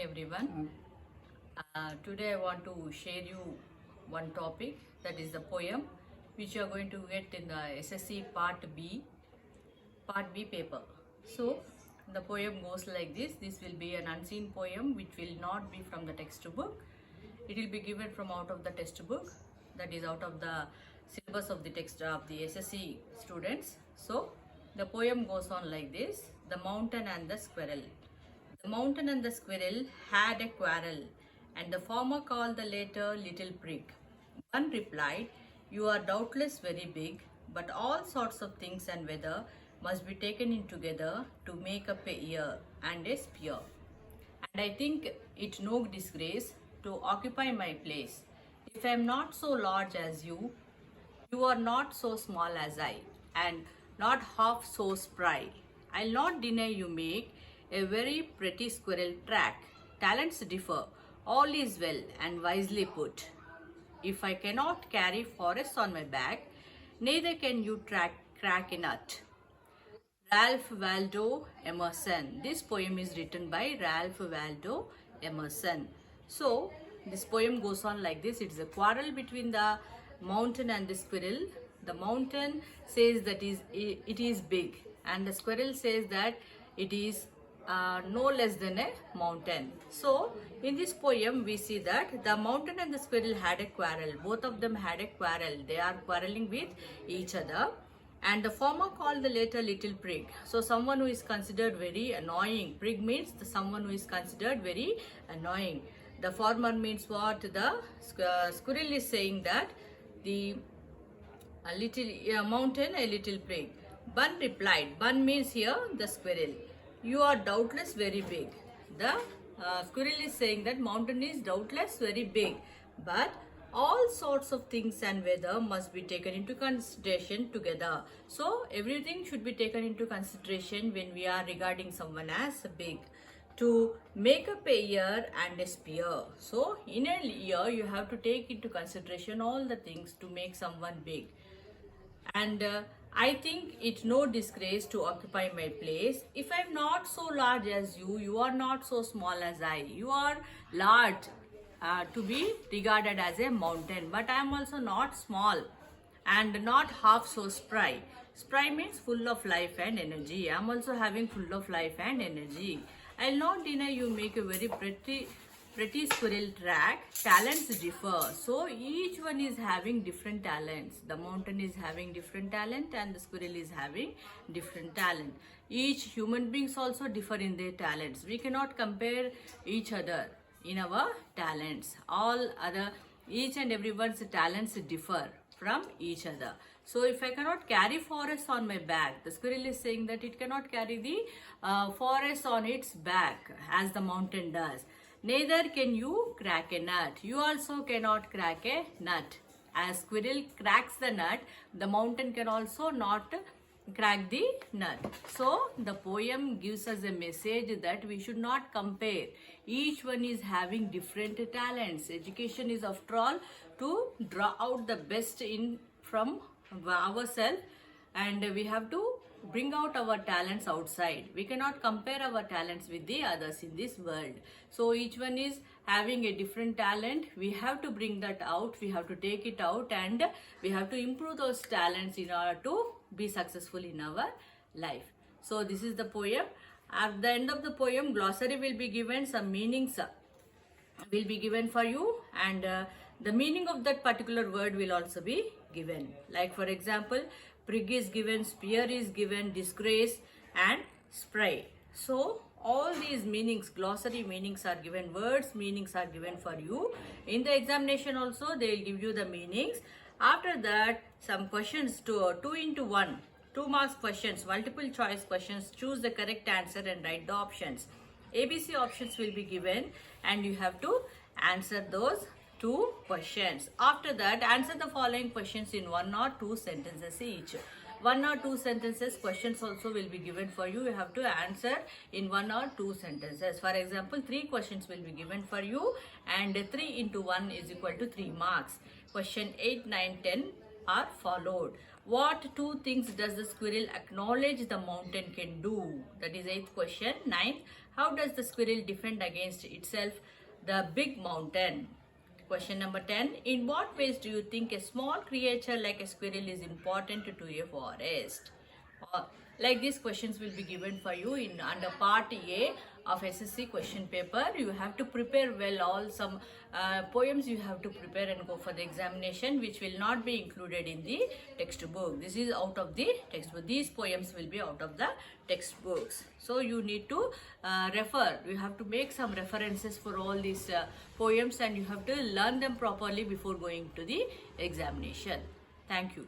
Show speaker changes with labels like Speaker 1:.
Speaker 1: Everyone. Today I want to share you one topic, that is the poem which you are going to get in the SSC Part B paper. So the poem goes like this. This will be an unseen poem which will not be from the textbook. It will be given from out of the textbook, that is out of the syllabus of the text of the SSC students. So the poem goes on like this. The mountain and the squirrel. The mountain and the squirrel had a quarrel, and the former called the latter little prig. One replied, "You are doubtless very big, but all sorts of things and weather must be taken in together to make up a ear and a spear. And I think it no disgrace to occupy my place. If I am not so large as you, you are not so small as I, and not half so spry. I'll not deny you make a very pretty squirrel track. Talents differ, all is well and wisely put. If I cannot carry forests on my back, neither can you crack a nut." Ralph Waldo Emerson. This poem is written by Ralph Waldo Emerson. So, this poem goes on like this. It's a quarrel between the mountain and the squirrel. The mountain says that it is big, and the squirrel says that it is no less than a mountain. So, in this poem, we see that the mountain and the squirrel had a quarrel. Both of them had a quarrel. They are quarreling with each other. And the former called the latter little prig. So someone who is considered very annoying. Prig means someone who is considered very annoying. The former means what? The squirrel is saying that the mountain a little prig. Bun replied. Bun means here the squirrel. "You are doubtless very big." The squirrel is saying that mountain is doubtless very big, but all sorts of things and weather must be taken into consideration together. So everything should be taken into consideration when we are regarding someone as big. To make up a ear and a spear. So in a ear you have to take into consideration all the things to make someone big. And I think it no disgrace to occupy my place. If I am not so large as you, you are not so small as I. You are large to be regarded as a mountain, but I am also not small and not half so spry. Spry means full of life and energy. I am also having full of life and energy. I'll not deny you make a very pretty squirrel track. Talents differ. So each one is having different talents. The mountain is having different talent and the squirrel is having different talent. Each human beings also differ in their talents. We cannot compare each other in our talents. Each and everyone's talents differ from each other. So if I cannot carry forests on my back, the squirrel is saying that it cannot carry the forest on its back as the mountain does. Neither can you crack a nut. You also cannot crack a nut. As squirrel cracks the nut, the mountain can also not crack the nut. So the poem gives us a message that we should not compare. Each one is having different talents. Education is after all to draw out the best in from ourselves, and we have to bring out our talents outside. We cannot compare our talents with the others in this world. So each one is having a different talent. We have to bring that out. We have to take it out, and we have to improve those talents in order to be successful in our life. So this is the poem. At the end of the poem, glossary will be given, some meanings will be given for you, and the meaning of that particular word will also be given. Like for example, prig is given, spear is given, disgrace and spray. So all these meanings, glossary meanings are given, words meanings are given for you. In the examination also they will give you the meanings. After that, some questions, 2 into 1, 2 marks questions, multiple choice questions. Choose the correct answer and write the options. ABC options will be given and you have to answer those 2 questions. After that, answer the following questions in 1 or 2 sentences each. 1 or 2 sentences questions also will be given for you. You have to answer in 1 or 2 sentences. For example, 3 questions will be given for you, and 3 into 1 is equal to 3 marks. Question 8, 9, 10 are followed. What two things does the squirrel acknowledge the mountain can do? That is 8th question. 9th, how does the squirrel defend against itself, the big mountain? Question number 10, in what ways do you think a small creature like a squirrel is important to a forest? Like these questions will be given for you in under part A of SSC question paper. You have to prepare well, all some poems you have to prepare and go for the examination, which will not be included in the textbook. This is out of the textbook. These poems will be out of the textbooks. So you need to refer. You have to make some references for all these poems, and you have to learn them properly before going to the examination. Thank you.